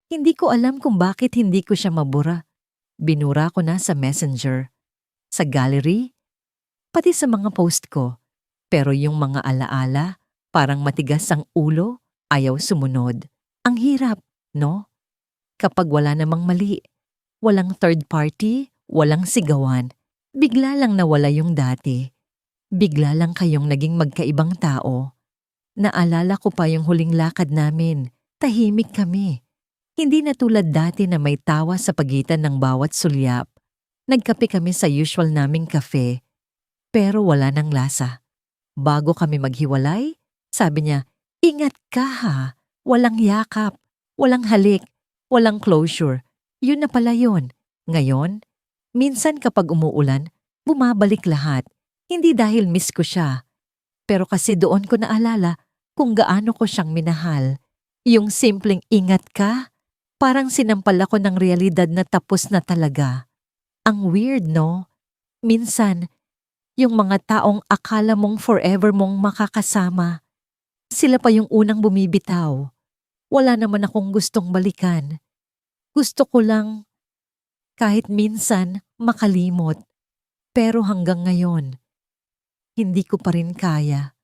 Hindi ko alam kung bakit hindi ko siya mabura. Binura ko na sa messenger, sa gallery, pati sa mga post ko. Pero yung mga alaala, parang matigas ang ulo, ayaw sumunod. Ang hirap, no? Kapag wala namang mali, walang third party, walang sigawan. Bigla lang nawala yung dati. Bigla lang kayong naging magkaibang tao. Naalala ko pa yung huling lakad namin. Tahimik kami. Hindi na tulad dati na may tawa sa pagitan ng bawat sulyap. Nagkape kami sa usual naming kafe, pero wala nang lasa. Bago kami maghiwalay, sabi niya, "Ingat ka ha, walang yakap, walang halik, walang closure." Yun na pala yun. Ngayon, minsan kapag umuulan, bumabalik lahat. Hindi dahil miss ko siya, pero kasi doon ko naalala kung gaano ko siyang minahal. Yung simpleng ingat ka, parang sinampal ako ng realidad na tapos na talaga. Ang weird, no? Minsan, yung mga taong akala mong forever mong makakasama, sila pa yung unang bumibitaw. Wala naman akong gustong balikan. Gusto ko lang, kahit minsan, makalimot. Pero hanggang ngayon, hindi ko pa rin kaya.